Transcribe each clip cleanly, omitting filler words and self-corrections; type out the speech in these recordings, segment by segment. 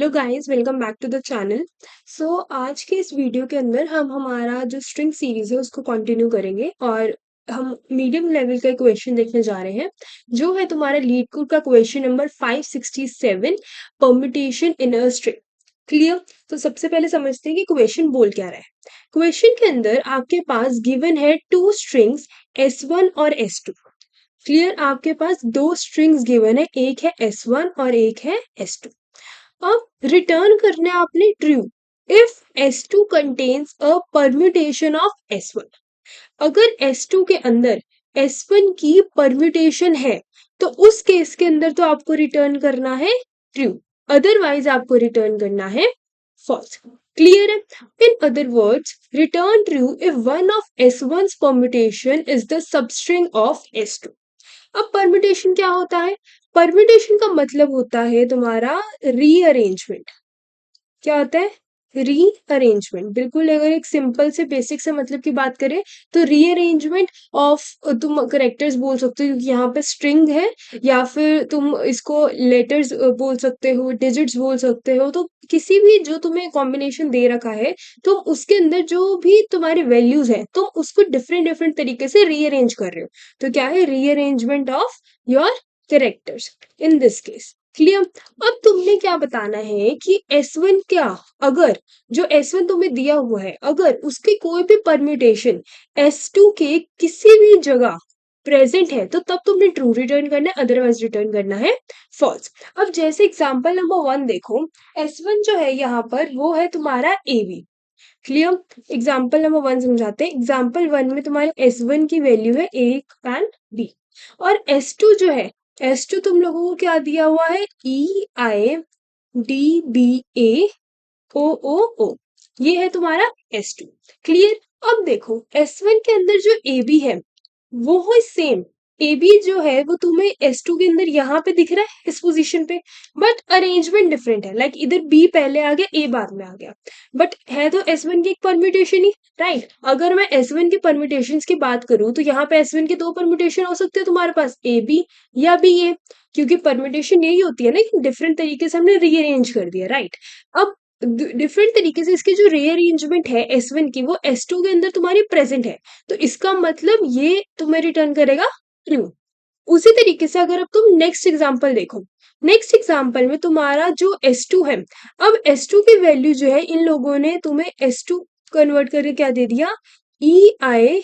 Hello guys, welcome back to the channel. आज के इस वीडियो के अंदर हम हमारा जो स्ट्रिंग सीरीज है उसको कंटिन्यू करेंगे और हम मीडियम लेवल का क्वेश्चन देखने जा रहे हैं जो है तुम्हारा लीड कोड का question number 567, permutation in a string. Clear? तो सबसे पहले समझते हैं कि क्वेश्चन बोल क्या रहा है। क्वेश्चन के अंदर आपके पास गिवन है टू स्ट्रिंग्स S1 और S2। क्लियर? आपके पास दो स्ट्रिंग्स गिवन है, एक है S1 और एक है S2। अब रिटर्न करना है आपने true if S2 contains a permutation of S1। अगर S2 के अंदर S1 की परम्यूटेशन है तो उस केस के अंदर तो आपको रिटर्न करना है ट्रू, अदरवाइज आपको रिटर्न करना है फॉल्स। क्लियर है? In other words, return true if one of S1's permutation is the substring of S2। अब परम्यूटेशन क्या होता है? परम्यूटेशन का मतलब होता है तुम्हारा रीअरेंजमेंट। क्या होता है? रीअरेंजमेंट। बिल्कुल, अगर एक सिंपल से बेसिक से मतलब की बात करें तो रीअरेंजमेंट ऑफ, तुम करेक्टर्स बोल सकते हो क्योंकि यहाँ पे स्ट्रिंग है, या फिर तुम इसको लेटर्स बोल सकते हो, डिजिट्स बोल सकते हो। तो किसी भी जो तुम्हें कॉम्बिनेशन दे रखा है तुम उसके अंदर जो भी तुम्हारी वैल्यूज है तुम उसको डिफरेंट डिफरेंट तरीके से रीअरेंज कर रहे हो। तो क्या है? Rearrangement of your characters in this case. Clear? अब तुमने क्या बताना है कि S1 क्या, अगर जो S1 तुम्हें दिया हुआ है अगर उसकी कोई भी परम्यूटेशन S2 के किसी भी जगह प्रेजेंट है तो तब तुमने ट्रू रिटर्न करना है, अदरवाइज रिटर्न करना है फॉल्स। अब जैसे एग्जांपल नंबर 1 देखो, S1 जो है यहाँ पर वो है तुम्हारा AB। क्लियर? एग्जाम्पल नंबर 1 समझाते हैं। एग्जाम्पल 1 में तुम्हारे S1 की वैल्यू है A एंड B, और S2 जो है, S2 तुम लोगों को क्या दिया हुआ है? EIDBAOOO, ये है तुम्हारा S2। क्लियर? अब देखो S1 के अंदर जो AB है वो है सेम। AB जो है वो तुम्हें S2 के अंदर यहाँ पे दिख रहा है इस पोजीशन पे, बट अरेंजमेंट डिफरेंट है। लाइक इधर B पहले आ गया, A बाद में आ गया, बट है तो S1 की एक परम्यूटेशन ही, राइट? अगर मैं S1 की परम्यूटेशंस की बात करूं तो यहाँ पे S1 के दो परम्यूटेशन हो सकते हैं तुम्हारे पास, AB या BA, क्योंकि परम्यूटेशन यही होती है ना कि डिफरेंट तरीके से हमने रीअरेंज कर दिया, राइट? अब डिफरेंट तरीके से इसकी जो रीअरेंजमेंट है S1 की वो S2 के अंदर तुम्हारी प्रेजेंट है, तो इसका मतलब ये तुम्हें रिटर्न करेगा ट्रू। उसी तरीके से अगर अब तुम नेक्स्ट एग्जांपल देखो, नेक्स्ट एग्जांपल में तुम्हारा जो S2 है, अब S2 की वैल्यू जो है इन लोगों ने तुम्हें S2 कन्वर्ट करके क्या दे दिया? EIDBOAOO।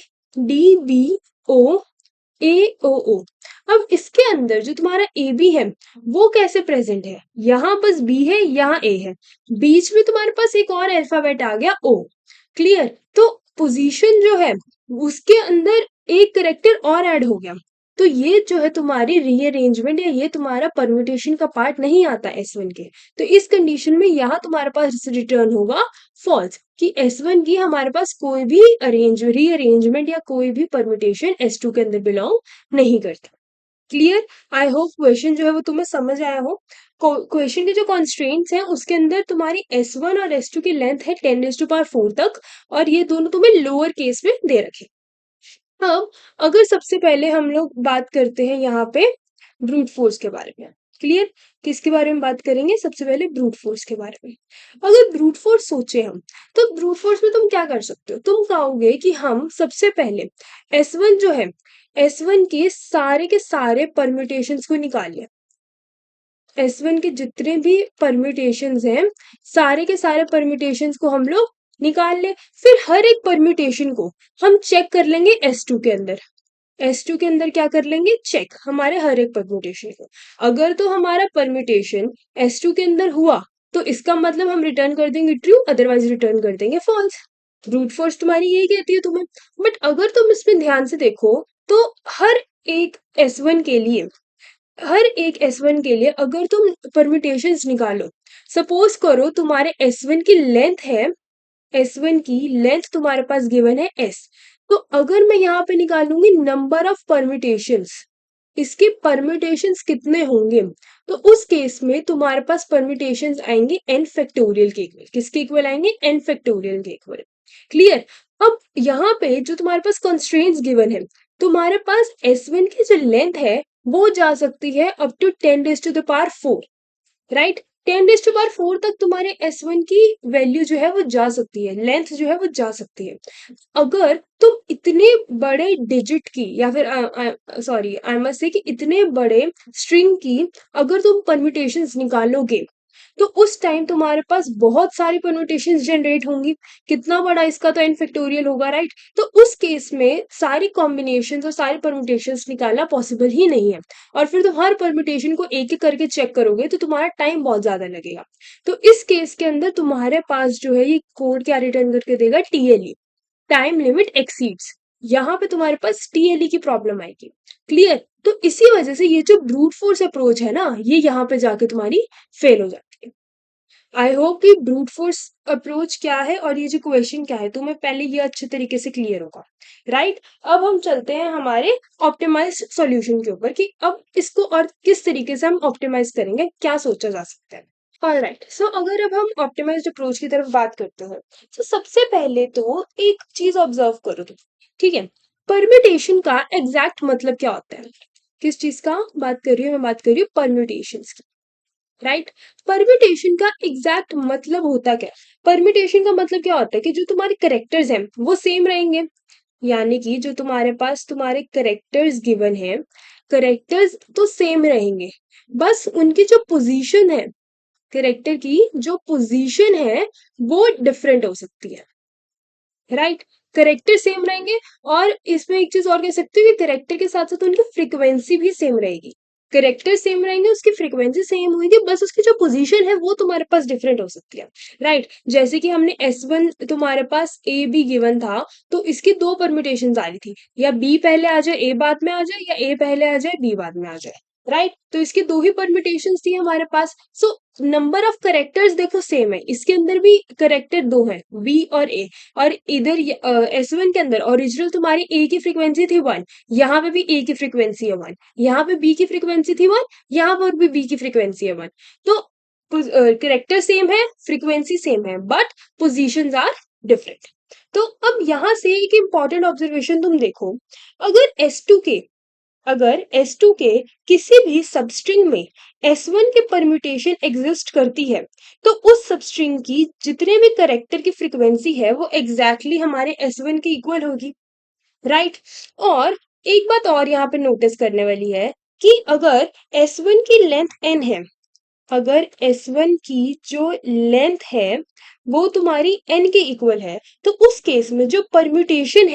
अब इसके अंदर जो तुम्हारा AB है वो कैसे प्रेजेंट है? यहाँ बस B है, यहाँ A है, बीच में तुम्हारे पास एक और अल्फाबेट आ गया O। क्लियर? तो पोजीशन जो है उसके अंदर एक करेक्टर और ऐड हो गया, तो ये जो है तुम्हारी रीअरेंजमेंट या ये तुम्हारा परम्यूटेशन का पार्ट नहीं आता S1 के। तो इस कंडीशन में यहाँ तुम्हारे पास रिटर्न होगा फॉल्स, कि S1 की हमारे पास कोई भी रीअरेंजमेंट या कोई भी परम्यूटेशन S2 के अंदर बिलोंग नहीं करता। क्लियर? आई होप क्वेश्चन जो है वो तुम्हें समझ आया हो। क्वेश्चन के जो कॉन्स्ट्रेंट्स हैं उसके अंदर तुम्हारी S1 और S2 की लेंथ है 10⁴ तक, और ये दोनों तुम्हें लोअर केस में दे रखे। अब अगर सबसे पहले हम लोग बात करते हैं यहाँ पे ब्रूट फोर्स के बारे में। क्लियर? किसके बारे में बात करेंगे? सबसे पहले ब्रूट फोर्स के बारे में। अगर ब्रूट फोर्स सोचे हम, तो ब्रूट फोर्स में तुम क्या कर सकते हो? तुम कहोगे कि हम सबसे पहले S1 जो है, S1 के सारे परम्यूटेशंस को निकाल लें। S1 के जितने भी परम्यूटेशंस हैं सारे के सारे परम्यूटेशंस को हम लोग निकाल ले, फिर हर एक परम्यूटेशन को हम चेक कर लेंगे S2 के अंदर। S2 के अंदर क्या कर लेंगे? चेक हमारे हर एक परम्यूटेशन को। अगर तो हमारा परम्यूटेशन S2 के अंदर हुआ तो इसका मतलब हम रिटर्न कर देंगे ट्रू, अदरवाइज रिटर्न कर देंगे फॉल्स। ब्रूट फोर्स तुम्हारी यही कहती है तुम्हें। बट अगर तुम इसमें ध्यान से देखो तो हर एक S1 के लिए, हर एक S1 के लिए अगर तुम परम्यूटेशंस निकालो, सपोज करो तुम्हारे S1 की लेंथ है, S1 की लेंथ तुम्हारे पास गिवन है S, तो अगर मैं यहाँ पे निकालूंगी नंबर ऑफ परम्यूटेशंस, इसके परम्यूटेशंस कितने होंगे, तो उस केस में तुम्हारे पास परम्यूटेशंस आएंगे n फैक्टोरियल के इक्वल। किसके इक्वल आएंगे? n फैक्टोरियल के इक्वल। क्लियर? अब यहाँ पे जो तुम्हारे पास कंस्ट्रेंट्स गिवन है, तुम्हारे पास S1 की जो लेंथ है वो जा सकती है अप टू 10⁴, राइट? 10⁴ तक तुम्हारे S1 की वैल्यू जो है वो जा सकती है, लेंथ जो है वो जा सकती है। अगर तुम इतने बड़े डिजिट की या फिर सॉरी आई मस्ट से कि इतने बड़े स्ट्रिंग की अगर तुम परम्यूटेशंस निकालोगे तो उस टाइम तुम्हारे पास बहुत सारी परम्यूटेशंस जनरेट होंगी। कितना बड़ा इसका तो n फैक्टोरियल होगा, राइट? तो उस केस में सारी कॉम्बिनेशंस और सारी परम्यूटेशंस निकालना पॉसिबल ही नहीं है। और फिर तुम हर परम्यूटेशन को एक एक करके चेक करोगे तो तुम्हारा टाइम बहुत ज्यादा लगेगा। तो इस केस के अंदर तुम्हारे पास जो है ये कोड क्या रिटर्न करके देगा, TLE, टाइम लिमिट एक्सीड्स। यहाँ पे तुम्हारे पास TLE की प्रॉब्लम आएगी। क्लियर? तो इसी वजह से ये जो ब्रूट फोर्स अप्रोच है ना, ये यहाँ पे जाके तुम्हारी फेल हो जाती है। आई होप कि ब्रूट फोर्स अप्रोच क्या है और ये जो क्वेश्चन क्या है तुम्हें पहले ये अच्छे तरीके से क्लियर होगा, राइट? अब हम चलते हैं हमारे ऑप्टिमाइज्ड सॉल्यूशन के ऊपर कि अब इसको और किस तरीके से हम ऑप्टिमाइज करेंगे, क्या सोचा जा सकता है। ऑलराइट, सो अगर अब हम ऑप्टिमाइज्ड अप्रोच की तरफ बात करते हैं तो सबसे पहले तो एक चीज ऑब्जर्व करो तुम, ठीक है? परम्यूटेशन का एग्जैक्ट मतलब क्या होता है? किस चीज का बात कर रही हूँ मैं? बात कर रही हूँ परम्यूटेशंस की, राइट? परम्यूटेशन का एग्जैक्ट मतलब होता क्या है? परम्यूटेशन का मतलब क्या होता है कि जो तुम्हारे करेक्टर्स हैं वो सेम रहेंगे। यानी कि जो तुम्हारे पास तुम्हारे करेक्टर्स गिवन है, करेक्टर्स तो सेम रहेंगे, बस उनकी जो पोजीशन है, करेक्टर की जो पोजीशन है वो डिफरेंट हो सकती है, राइट? करेक्टर सेम रहेंगे और इसमें एक चीज और कह सकते हो कि करेक्टर के साथ साथ उनकी फ्रीक्वेंसी भी सेम रहेगी। करेक्टर सेम रहेंगे, उसकी फ्रीक्वेंसी सेम होगी, बस उसकी जो पोजीशन है वो तुम्हारे पास डिफरेंट हो सकती है, राइट? जैसे कि हमने S1 तुम्हारे पास ए बी गिवन था तो इसकी दो परम्यूटेशन आ रही थी, या बी पहले आ जाए ए बाद में आ जाए, या ए पहले आ जाए बी बाद में आ जाए, राइट? तो इसकी दो ही परम्यूटेशन थी हमारे पास। सो नंबर ऑफ करेक्टर्स देखो सेम है, इसके अंदर भी करेक्टर दो है, बी और ए। और इधर S1 के अंदर ओरिजिनल तुम्हारी ए की फ्रीक्वेंसी थी 1, यहाँ पे भी ए की फ्रीक्वेंसी है 1, यहाँ पे बी की फ्रीक्वेंसी थी 1, यहाँ पर भी बी की फ्रीक्वेंसी है 1। तो करेक्टर सेम है, फ्रीक्वेंसी सेम है, बट पोजीशंस आर डिफरेंट। तो अब यहाँ से एक इंपॉर्टेंट ऑब्जर्वेशन तुम देखो, अगर S2 के किसी भी सबस्ट्रिंग में S1 के परम्यूटेशन एग्जिस्ट करती है तो उस सबस्ट्रिंग की जितने भी करेक्टर की फ्रीक्वेंसी है वो एग्जैक्टली हमारे S1 के इक्वल होगी, राइट? और एक बात और यहाँ पे नोटिस करने वाली है कि अगर S1 की लेंथ n है, अगर S1 की जो लेंथ है वो तुम्हारी n के इक्वल है, तो उस केस में जो परम्यूटेशन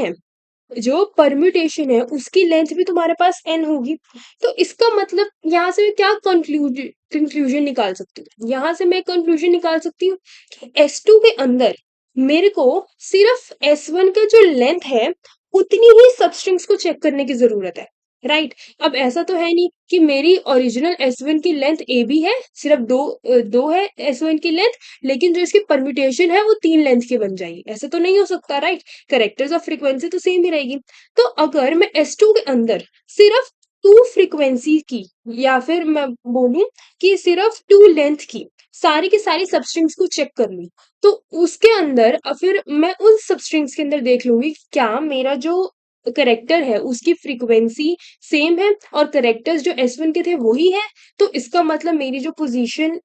है उसकी लेंथ भी तुम्हारे पास n होगी। तो इसका मतलब यहाँ से मैं क्या कंक्लूजन निकाल सकती हूँ? यहाँ से मैं कंक्लूजन निकाल सकती हूँ कि S2 के अंदर मेरे को सिर्फ S1 का जो लेंथ है उतनी ही सबस्ट्रिंग्स को चेक करने की जरूरत है, राइट? अब ऐसा तो है नहीं कि मेरी ओरिजिनल S1 की लेंथ ए बी है, सिर्फ दो है S1 की लेंथ, लेकिन जो इसकी परम्यूटेशन है वो 3 लेंथ की बन जाएगी, ऐसा तो नहीं हो सकता, राइट? करेक्टर्स ऑफ फ्रीक्वेंसी तो सेम ही रहेगी। तो अगर मैं S2 के अंदर सिर्फ 2 फ्रीक्वेंसी की, या फिर मैं बोलूं कि सिर्फ 2 लेंथ की सारी की सारी सबस्ट्रिंग्स को चेक कर लूं, तो उसके अंदर फिर मैं उन सबस्ट्रिंग्स के अंदर देख लूंगी कि क्या मेरा जो करेक्टर है उसकी फ्रीक्वेंसी सेम है और करेक्टर्स जो S1 के थे वही है। तो इसका मतलब मेरी जो पोजीशन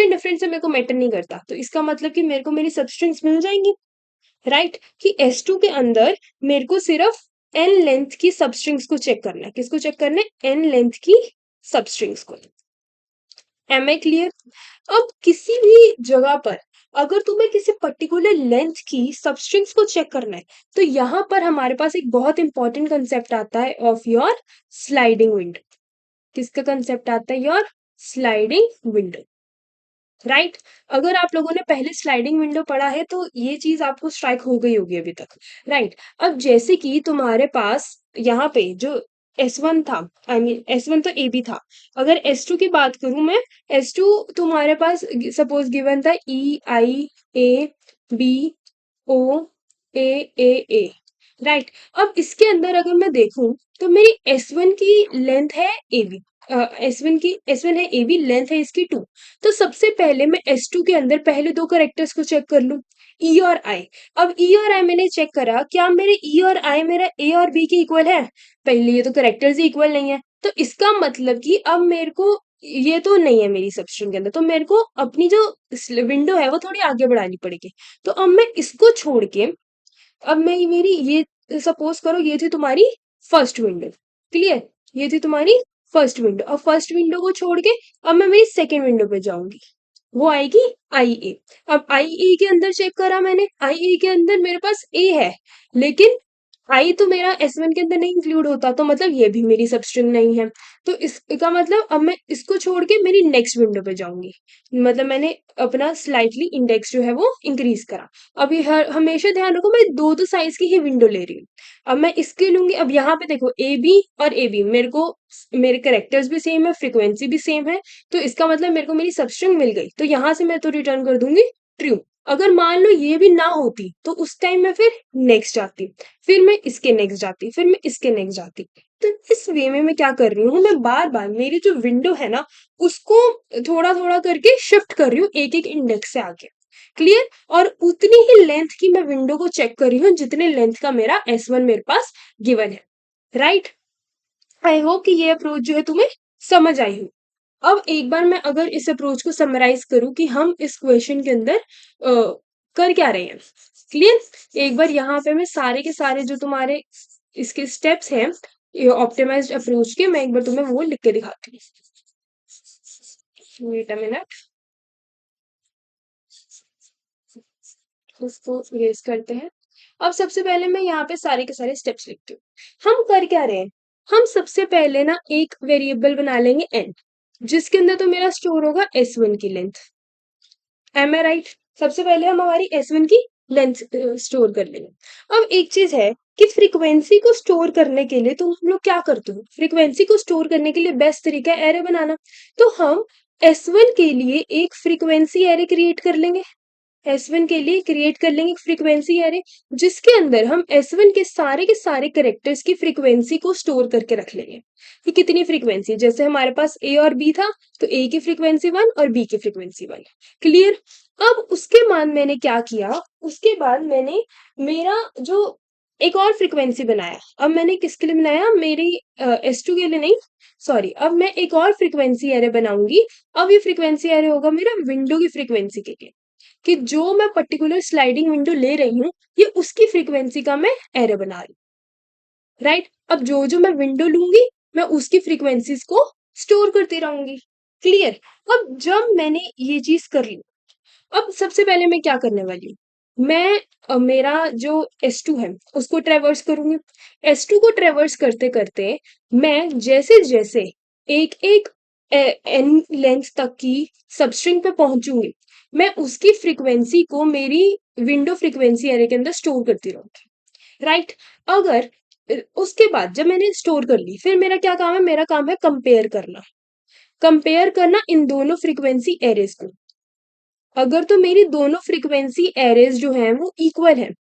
डिफरेंस है मेरे को मैटर नहीं करता, तो इसका मतलब कि मेरे को मेरी सबस्ट्रिंग्स मिल जाएंगी, राइट? कि S2 के अंदर मेरे को सिर्फ n लेंथ की सबस्ट्रिंग्स को चेक करना है। किसको चेक करना है? n लेंथ की सबस्ट्रिंग्स को। Am I clear? अब किसी भी जगह पर अगर तुम्हें किसी पर्टिकुलर लेंथ की सबस्ट्रिंग्स को चेक करना है तो यहां पर हमारे पास एक बहुत इंपॉर्टेंट कंसेप्ट आता है ऑफ योर स्लाइडिंग विंडो। किसका कंसेप्ट आता है? Your sliding window, right? अगर आप लोगों ने पहले स्लाइडिंग विंडो पढ़ा है तो ये चीज आपको स्ट्राइक हो गई होगी अभी तक, राइट? अब जैसे कि तुम्हारे पास यहाँ पे जो S1 था, आई मीन S1 तो ए बी था, अगर S2 की बात करूं मैं, S2 तुम्हारे पास सपोज गिवन था EIABOAAA, राइट? अब इसके अंदर अगर मैं देखूं तो मेरी S1 की लेंथ है AB, S1 है AB, लेंथ है इसकी 2। तो सबसे पहले मैं S2 के अंदर पहले दो करेक्टर्स को चेक कर लूं, E और I। अब E और I मैंने चेक करा, क्या मेरे E और I मेरा A और B के इक्वल है? पहले ये तो करेक्टर्स ही इक्वल नहीं है, तो इसका मतलब कि अब मेरे को ये तो नहीं है मेरी सब स्ट्रिंग के अंदर, तो मेरे को अपनी जो विंडो है वो थोड़ी आगे बढ़ानी पड़ेगी। तो अब मैं इसको छोड़ के, अब मैं मेरी ये सपोज करो ये थी तुम्हारी फर्स्ट विंडो, क्लियर, ये थी तुम्हारी फर्स्ट विंडो। अब फर्स्ट विंडो को छोड़ के अब मैं मेरी सेकेंड विंडो पे जाऊंगी, वो आएगी आई ए। अब आई ए के अंदर चेक करा मैंने, आई ए के अंदर मेरे पास ए है, लेकिन आई तो मेरा एस वन के अंदर नहीं इंक्लूड होता, तो मतलब ये भी मेरी सब स्ट्रिंग नहीं है। तो इसका मतलब अब मैं इसको छोड़ के मेरी नेक्स्ट विंडो पे जाऊंगी, मतलब मैंने अपना स्लाइटली इंडेक्स जो है वो इंक्रीज करा। अब ये हमेशा ध्यान रखो मैं दो दो साइज की ही विंडो ले रही हूँ। अब मैं इसके लूंगी, अब यहाँ पे देखो ए बी और ए बी, मेरे को मेरे करेक्टर्स भी सेम है, फ्रीक्वेंसी भी सेम है, तो इसका मतलब मेरे को मेरी सब स्ट्रिंग मिल गई। तो यहाँ से मैं तो रिटर्न कर दूंगी ट्रू। अगर मान लो ये भी ना होती तो उस टाइम मैं फिर नेक्स्ट जाती, फिर मैं इसके नेक्स्ट जाती, फिर मैं इसके नेक्स्ट जाती। तो इस वे में मैं क्या कर रही हूँ, मैं बार बार मेरी जो विंडो है ना उसको थोड़ा थोड़ा करके शिफ्ट कर रही हूँ एक एक इंडेक्स से आगे, क्लियर। और उतनी ही लेंथ की मैं विंडो को चेक कर रही हूँ जितने लेंथ का मेरा एस वन मेरे पास गिवन है, राइट। आई होप कि ये अप्रोच जो है तुम्हें समझ आई हो। अब एक बार मैं अगर इस अप्रोच को समराइज करूं कि हम इस क्वेश्चन के अंदर कर क्या रहे हैं, क्लियर। एक बार यहाँ पे मैं सारे के सारे जो तुम्हारे इसके स्टेप्स हैं ऑप्टिमाइज्ड अप्रोच के, मैं एक बार तुम्हें वो लिख के दिखाती हूँ। वेट अ मिनट, उसको इरेज करते हैं। अब सबसे पहले मैं यहाँ पे सारे के सारे स्टेप्स लिखती हूँ। हम कर क्या रहे हैं, हम सबसे पहले ना एक वेरिएबल बना लेंगे n, जिसके अंदर तो मेरा स्टोर होगा s1 की लेंथ, एम आई राइट। सबसे पहले हम हमारी S1 की लेंथ स्टोर कर लेंगे। अब एक चीज है कि फ्रीक्वेंसी को स्टोर करने के लिए तो हम लोग क्या करते हैं, फ्रीक्वेंसी को स्टोर करने के लिए बेस्ट तरीका है एरे बनाना। तो हम S1 के लिए एक फ्रीक्वेंसी एरे क्रिएट कर लेंगे, S1 के लिए क्रिएट कर लेंगे एक फ्रीक्वेंसी एरे, जिसके अंदर हम S1 के सारे करेक्टर्स की फ्रीक्वेंसी को स्टोर करके रख लेंगे कि कितनी फ्रीक्वेंसी, जैसे हमारे पास A और B था तो A की फ्रीक्वेंसी 1 और B की फ्रीक्वेंसी 1, क्लियर। अब उसके बाद मैंने क्या किया, उसके बाद मैंने मेरा जो एक और फ्रीक्वेंसी बनाया। अब मैंने किसके लिए बनाया, मेरी S2 के लिए नहीं, सॉरी, अब मैं एक और फ्रीक्वेंसी एरे बनाऊंगी। अब ये फ्रीक्वेंसी एरे होगा मेरा विंडो की फ्रीक्वेंसी के लिए, कि जो मैं पर्टिकुलर स्लाइडिंग विंडो ले रही हूँ ये उसकी फ्रीक्वेंसी का मैं एरे बना रही हूँ, राइट। अब जो जो मैं विंडो लूंगी मैं उसकी फ्रीक्वेंसीज को स्टोर करती रहूंगी, क्लियर। अब जब मैंने ये चीज कर ली, अब सबसे पहले मैं क्या करने वाली हूँ, मैं मेरा जो S2 है उसको ट्रेवर्स करूंगी। S2 को ट्रेवर्स करते करते मैं जैसे जैसे एक एक एन लेंथ तक की सबस्ट्रिंग पे पहुंचूंगी, मैं उसकी फ्रीक्वेंसी को मेरी विंडो फ्रीक्वेंसी एरे के अंदर स्टोर करती रहूंगी, राइट। अगर उसके बाद जब मैंने स्टोर कर ली, फिर मेरा क्या काम है, मेरा काम है कंपेयर करना, कंपेयर करना इन दोनों फ्रीक्वेंसी एरेज को। अगर तो मेरी दोनों फ्रीक्वेंसी एरेज जो हैं वो इक्वल हैं,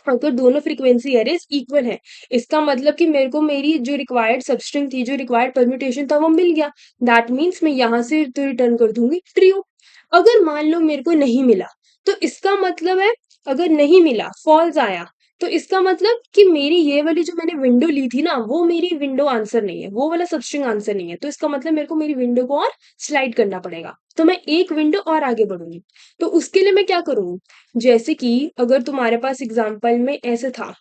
अगर दोनों फ्रीक्वेंसी एरेज इक्वल हैं, इसका मतलब कि मेरे को मेरी जो रिक्वायर्ड सबस्ट्रिंग थी, जो रिक्वायर्ड परम्यूटेशन था वो मिल गया। दैट मीन्स मैं यहाँ से तो रिटर्न कर दूंगी ट्रू। अगर मान लो मेरे को नहीं मिला, तो इसका मतलब है, अगर नहीं मिला फॉल्स आया, तो इसका मतलब कि मेरी ये वाली जो मैंने विंडो ली थी ना वो मेरी विंडो आंसर नहीं है, वो वाला सबस्ट्रिंग आंसर नहीं है। तो इसका मतलब मेरे को मेरी विंडो को और स्लाइड करना पड़ेगा, तो मैं एक विंडो और आगे बढ़ूंगी। तो उसके लिए मैं क्या करूंगी, जैसे कि अगर तुम्हारे पास एग्जाम्पल में ऐसे था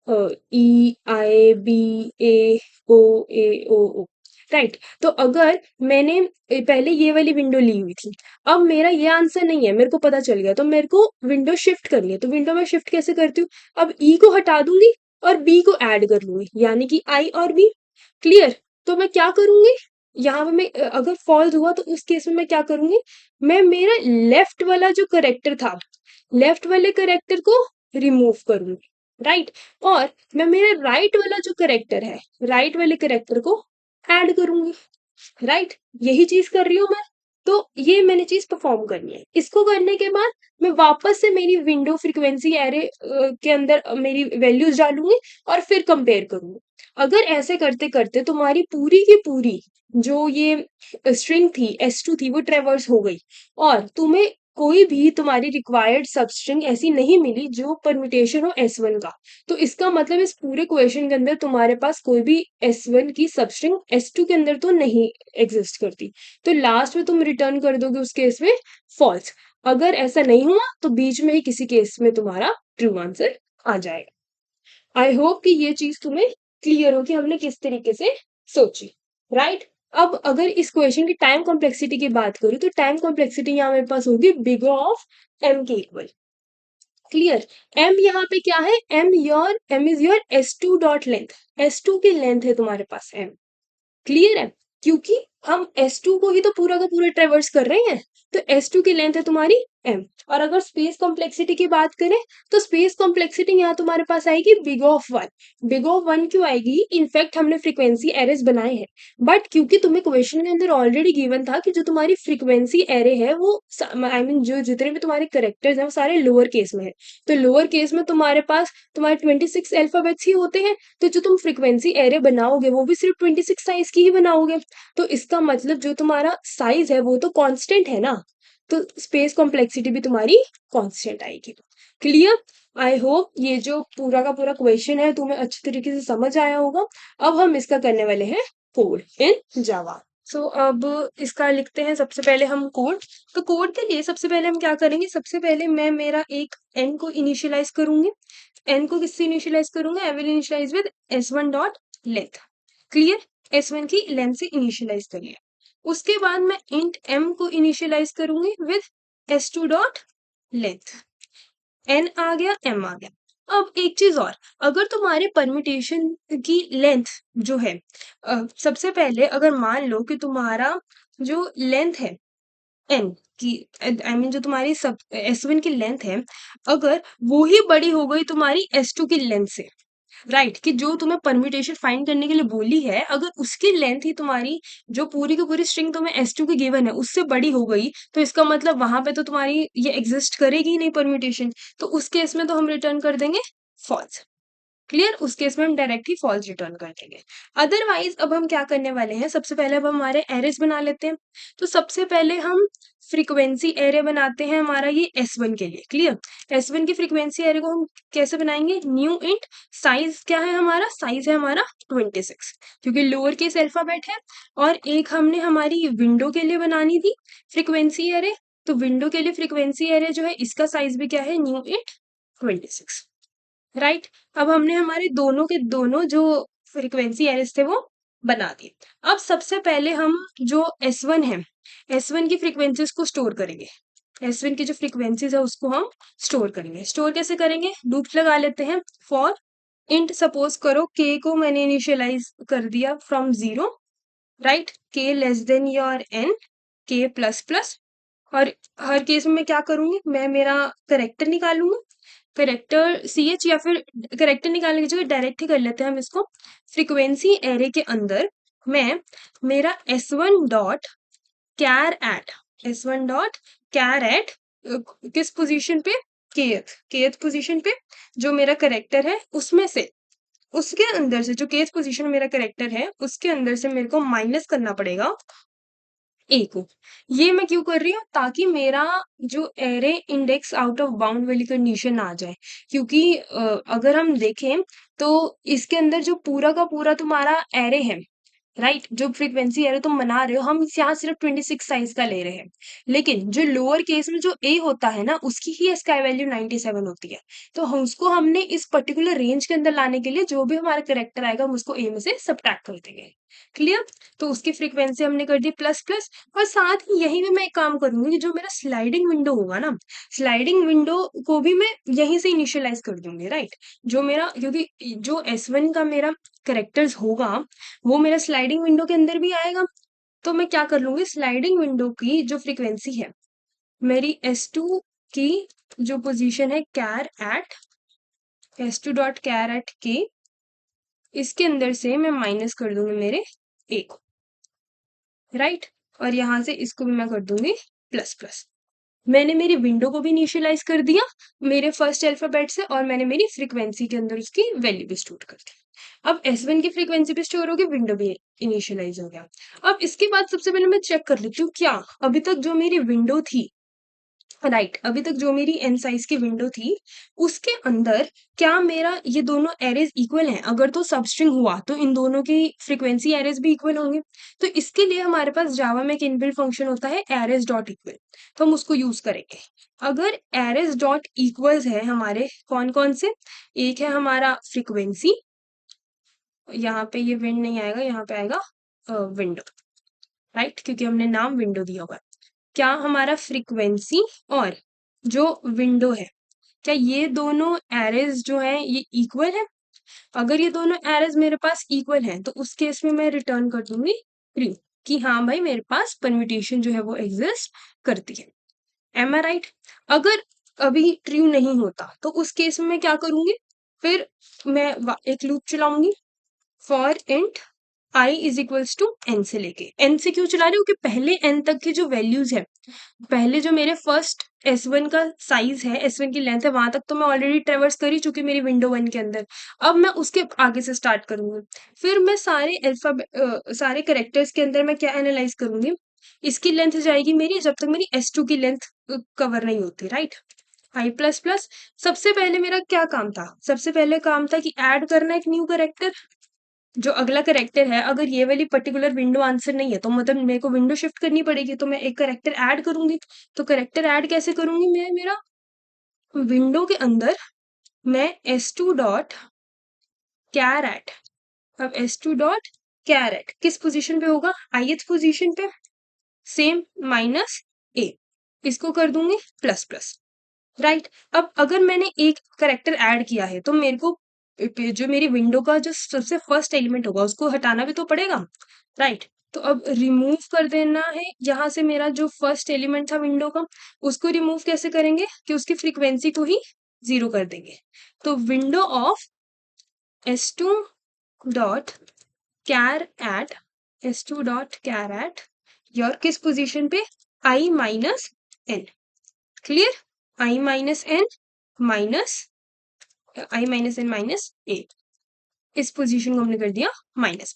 ई आई बी ए ओ ए ओ ओ, राइट। तो अगर मैंने पहले ये वाली विंडो ली हुई थी, अब मेरा ये आंसर नहीं है, मेरे को पता चल गया, तो मेरे को विंडो शिफ्ट करनी है। तो विंडो में शिफ्ट कैसे करती हूँ, अब ई को हटा दूंगी और बी को ऐड कर लूंगी, यानी कि आई और बी, क्लियर। तो मैं क्या करूंगी, यहाँ पे मैं अगर फॉल्स हुआ तो उस केस में मैं क्या करूंगी, मैं मेरा लेफ्ट वाला जो करेक्टर था, लेफ्ट वाले करेक्टर को रिमूव करूंगी, राइट। और मैं मेरा राइट वाला जो करेक्टर है, राइट वाले करेक्टर को ऐड करूंगी, राइट। यही चीज कर रही हूँ मैं। तो ये मैंने चीज परफॉर्म करनी है। इसको करने के बाद मैं वापस से मेरी विंडो फ्रीक्वेंसी एरे के अंदर मेरी वैल्यूज डालूंगी और फिर कंपेयर करूंगी। अगर ऐसे करते करते तुम्हारी पूरी की पूरी जो ये स्ट्रिंग थी S2 थी वो ट्रेवर्स हो गई और तुम्हें कोई भी तुम्हारी रिक्वायर्ड सबस्ट्रिंग ऐसी नहीं मिली जो परम्यूटेशन हो S1 का। तो इसका मतलब इस पूरे क्वेश्चन के अंदर तुम्हारे पास कोई भी S1 की सबस्ट्रिंग S2 के अंदर तो नहीं एग्जिस्ट करती। तो लास्ट में तुम रिटर्न कर दोगे उस केस में फॉल्स। अगर ऐसा नहीं हुआ तो बीच में ही किसी केस में तुम्हारा ट्रू आंसर आ जाएगा। आई होप कि ये चीज तुम्हें क्लियर हो कि हमने किस तरीके से सोची, राइट। अब अगर इस क्वेश्चन की टाइम कॉम्प्लेक्सिटी की बात करूं तो टाइम कॉम्प्लेक्सिटी यहाँ मेरे पास होगी बिग ऑफ m के इक्वल। क्लियर। m यहाँ पे क्या है, m is your S2 dot length. S2 की लेंथ है तुम्हारे पास m। क्लियर है, क्योंकि हम S2 को ही तो पूरा का पूरा ट्रेवर्स कर रहे हैं। तो S2 की लेंथ है तुम्हारी m। और अगर स्पेस कॉम्प्लेक्सिटी की बात करें तो स्पेस कॉम्प्लेक्सिटी यहाँ तुम्हारे पास आएगी बिग ऑफ 1। बिग ऑफ 1 क्यों आएगी, इनफैक्ट हमने फ्रीक्वेंसी एरेज बनाए हैं, बट क्योंकि तुम्हें क्वेश्चन के अंदर ऑलरेडी गिवन था कि जो तुम्हारी फ्रीक्वेंसी एरे है वो आई मीन जो जितने भी तुम्हारे करेक्टर्स हैं वो सारे लोअर केस में है। तो लोअर केस में तुम्हारे पास तुम्हारे 26 अल्फाबेट्स ही होते हैं। तो जो तुम फ्रीक्वेंसी एरे बनाओगे वो भी सिर्फ 26 साइज की ही बनाओगे। तो इसका मतलब जो तुम्हारा साइज है वो तो कांस्टेंट है ना। तो स्पेस कॉम्प्लेक्सिटी भी तुम्हारी कांस्टेंट आएगी। क्लियर। आई होप ये जो पूरा का पूरा क्वेश्चन है तुम्हें अच्छी तरीके से समझ आया होगा। अब हम इसका करने वाले हैं कोड इन जावा। सो अब इसका लिखते हैं सबसे पहले हम कोड। तो कोड के लिए सबसे पहले हम क्या करेंगे, सबसे पहले मैं मेरा एक n को इनिशियलाइज करूंगी। n को किससे इनिशियलाइज करूंगा, I will initialize with S1 dot length. Clear. S1 की लेंथ से इनिशियलाइज करिए। उसके बाद मैं इंट m को इनिशियलाइज करूंगी with S2 dot length. n आ गया, m आ गया। अब एक चीज और, अगर तुम्हारे परम्यूटेशन की लेंथ जो है सबसे पहले अगर मान लो कि तुम्हारा जो लेंथ है n की, आई मीन जो तुम्हारी सब S1 की लेंथ है, अगर वो ही बड़ी हो गई तुम्हारी S2 की लेंथ से, राइट, कि जो तुम्हें परम्यूटेशन फाइंड करने के लिए बोली है अगर उसकी लेंथ ही तुम्हारी जो पूरी की पूरी स्ट्रिंग तुम्हें S2 की गिवन है उससे बड़ी हो गई, तो इसका मतलब वहां पे तो तुम्हारी ये एग्जिस्ट करेगी ही नहीं परम्यूटेशन। तो उस केस में तो हम रिटर्न कर देंगे फॉल्स। क्लियर, उस केस में हम डायरेक्ट ही फॉल्स रिटर्न कर देंगे। अदरवाइज अब हम क्या करने वाले हैं, सबसे पहले अब हमारे एरेज बना लेते हैं। तो सबसे पहले हम फ्रीक्वेंसी एरे बनाते हैं हमारा ये S1 के लिए। क्लियर। S1 की फ्रीक्वेंसी एरे को हम कैसे बनाएंगे, न्यू इंट साइज क्या है हमारा, साइज है हमारा 26, क्योंकि लोअर केस अल्फाबेट है। और एक हमने हमारी विंडो के लिए बनानी थी फ्रीक्वेंसी एरे। तो विंडो के लिए फ्रीक्वेंसी एरे जो है इसका साइज भी क्या है, न्यू इंट 26, राइट। अब हमने हमारे दोनों के दोनों जो फ्रीक्वेंसी एरेस थे वो बना दिए। अब सबसे पहले हम जो S1 है, S1 की फ्रीक्वेंसीज को स्टोर करेंगे। S1 की जो फ्रीक्वेंसीज है उसको हम स्टोर करेंगे। स्टोर कैसे करेंगे, लूप लगा लेते हैं। फॉर इंट सपोज करो k को मैंने इनिशियलाइज कर दिया from 0, right, k less than your n, k plus plus. और हर केस में मैं क्या करूंगी, मैं मेरा करेक्टर निकालूंगी। करेक्टर CH या फिर करेक्टर निकालने की जगह डायरेक्ट ही कर लेते हैं हम इसको। फ्रीक्वेंसी एरे के अंदर मैं मेरा S1 dot char at, S1 dot char at किस पोजीशन पे, केथ पोजीशन पे जो मेरा करेक्टर है उसमें से, उसके अंदर से जो केथ पोजीशन में मेरा करेक्टर है उसके अंदर से मेरे को माइनस करना पड़ेगा ए को। ये मैं क्यों कर रही हूँ, ताकि मेरा जो array index out of bound वाली कंडीशन आ जाए। क्योंकि अगर हम देखें तो इसके अंदर जो पूरा का पूरा तुम्हारा एरे है, राइट, जो फ्रीक्वेंसी एरे तुम बना रहे हो हम यहाँ सिर्फ 26 साइज का ले रहे हैं, लेकिन जो लोअर केस में जो ए होता है ना उसकी ही स्काई वैल्यू 97 होती है। तो हम उसको हमने इस पर्टिकुलर रेंज के अंदर लाने के लिए जो भी हमारा करेक्टर आएगा हम उसको ए में से सब्ट्रैक्ट कर देंगे। क्लियर। तो उसकी फ्रीक्वेंसी हमने कर दी प्लस प्लस। और साथ ही यहीं पे मैं एक काम करूंगी कि जो मेरा स्लाइडिंग विंडो होगा ना, स्लाइडिंग विंडो को भी मैं यहीं से इनिशियलाइज कर दूंगी, राइट। जो मेरा, क्योंकि जो S1 का मेरा करेक्टर्स होगा वो मेरा स्लाइडिंग विंडो के अंदर भी आएगा। तो मैं क्या कर लूंगी, स्लाइडिंग विंडो की जो फ्रीक्वेंसी है मेरी S2 की जो पोजीशन है char at, S2 dot char at के, इसके अंदर से मैं माइनस कर दूंगी मेरे ए को, राइट। और यहां से इसको भी मैं कर दूंगी प्लस प्लस। मैंने मेरी विंडो को भी इनिशियलाइज कर दिया मेरे फर्स्ट अल्फाबेट से, और मैंने मेरी फ्रीक्वेंसी के अंदर उसकी वैल्यू भी स्टोर कर दी। अब S1 की फ्रीक्वेंसी भी स्टोर होगी, विंडो भी इनिशियलाइज हो गया। अब इसके बाद सबसे पहले मैं चेक कर लेती हूँ क्या अभी तक जो मेरी विंडो थी राइट, अभी तक जो मेरी एन साइज की विंडो थी उसके अंदर क्या मेरा ये दोनों एरेज इक्वल हैं? अगर तो सबस्ट्रिंग हुआ तो इन दोनों की फ्रीक्वेंसी एरेज भी इक्वल होंगे। तो इसके लिए हमारे पास जावा में एक इनबिल्ट फंक्शन होता है एरेज डॉट इक्वल, तो हम उसको यूज करेंगे। अगर एरेज डॉट इक्वल्स है हमारे कौन कौन से, एक है हमारा फ्रीक्वेंसी, यहाँ पे ये विंड नहीं आएगा, यहाँ पे आएगा विंडो, राइट, क्योंकि हमने नाम विंडो दिया हुआ है। क्या हमारा फ्रीक्वेंसी और जो विंडो है, क्या ये दोनों एरेज जो है ये इक्वल है? अगर ये दोनों एरेज मेरे पास इक्वल हैं तो उस केस में मैं रिटर्न कर दूंगी ट्रू, कि हाँ भाई मेरे पास परम्यूटेशन जो है वो एग्जिस्ट करती है। एम आई राइट? अगर अभी ट्रू नहीं होता तो उस केस में मैं क्या करूंगी, फिर मैं एक लूप चलाऊंगी for int i is equals to n से लेके एन से क्यों चला रही हूँ कि पहले एन तक की जो वैल्यूज है, पहले जो मेरे फर्स्ट S1 का साइज है, S1 की लेंथ है, वहां तक तो मैं ऑलरेडी ट्रेवर्स कर ही चुकी मेरी विंडो 1 के अंदर। अब मैं उसके आगे से स्टार्ट करूंगी, फिर मैं सारे करेक्टर्स के अंदर मैं क्या एनालाइज करूंगी, इसकी लेंथ जाएगी मेरी जब तक मेरी S2 की लेंथ कवर नहीं होती, राइट। आई प्लस प्लस, सबसे पहले मेरा क्या काम था, सबसे पहले काम था कि ऐड करना एक न्यू करेक्टर। जो अगला करेक्टर है, अगर ये वाली पर्टिकुलर विंडो आंसर नहीं है तो मतलब मेरे को विंडो शिफ्ट करनी पड़ेगी, तो मैं एक करेक्टर ऐड करूंगी। तो करेक्टर ऐड कैसे करूंगी, मैं मेरा विंडो के अंदर मैं S2 डॉट कैर एट, अब S2 डॉट कैर एट किस पोजीशन पे होगा, ith पोजीशन पे, सेम माइनस ए, इसको कर दूंगी प्लस प्लस, राइट। अब अगर मैंने एक करेक्टर ऐड किया है तो मेरे को जो मेरी विंडो का जो सबसे फर्स्ट एलिमेंट होगा उसको हटाना भी तो पड़ेगा, राइट। तो अब रिमूव कर देना है यहाँ से मेरा जो फर्स्ट एलिमेंट था विंडो का, उसको रिमूव कैसे करेंगे कि उसकी फ्रीक्वेंसी को ही 0 कर देंगे। तो window of S2 dot char at, S2 dot char at your किस पोजीशन पे, i minus n, clear, i minus n minus i minus n minus a, इस पोजीशन को हमने कर दिया माइनस,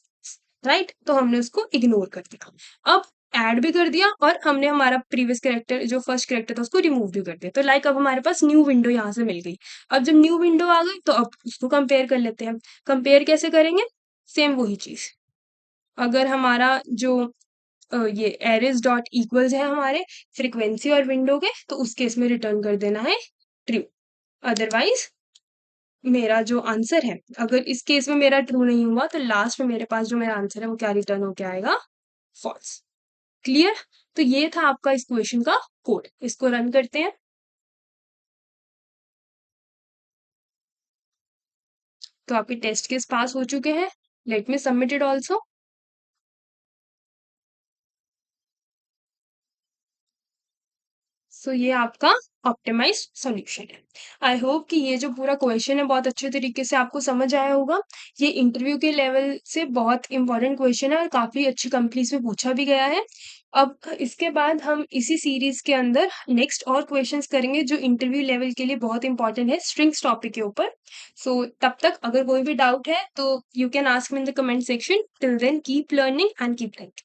राइट। तो हमने उसको इग्नोर कर दिया, अब ऐड भी कर दिया और हमने हमारा प्रीवियस कैरेक्टर जो फर्स्ट कैरेक्टर था उसको रिमूव भी कर दिया। तो लाइक अब हमारे पास न्यू विंडो यहाँ से मिल गई। अब जब न्यू विंडो आ गई तो अब उसको कंपेयर कर लेते हैं। कंपेयर कैसे करेंगे, सेम वही चीज, अगर हमारा जो ये एरेज डॉट इक्वल्स है हमारे फ्रीक्वेंसी और विंडो के, तो उस केस में रिटर्न कर देना है ट्रू, अदरवाइज मेरा जो आंसर है, अगर इस केस में मेरा ट्रू नहीं हुआ तो लास्ट में मेरे पास जो मेरा आंसर है वो क्या रिटर्न होके आएगा, फॉल्स, क्लियर। तो ये था आपका इस क्वेश्चन का कोड, इसको रन करते हैं। तो आपके टेस्ट केस पास हो चुके हैं, let me submit it also. So ये आपका ऑप्टिमाइज सॉल्यूशन है। आई होप कि ये जो पूरा क्वेश्चन है बहुत अच्छे तरीके से आपको समझ आया होगा। ये इंटरव्यू के लेवल से बहुत इंपॉर्टेंट क्वेश्चन है और काफी अच्छी कंपनीज में पूछा भी गया है। अब इसके बाद हम इसी सीरीज के अंदर नेक्स्ट और क्वेश्चंस करेंगे जो इंटरव्यू लेवल के लिए बहुत इंपॉर्टेंट है स्ट्रिंग्स टॉपिक के ऊपर। सो तब तक अगर कोई भी डाउट है तो you can ask me in the comment section. Till then keep learning and keep learning.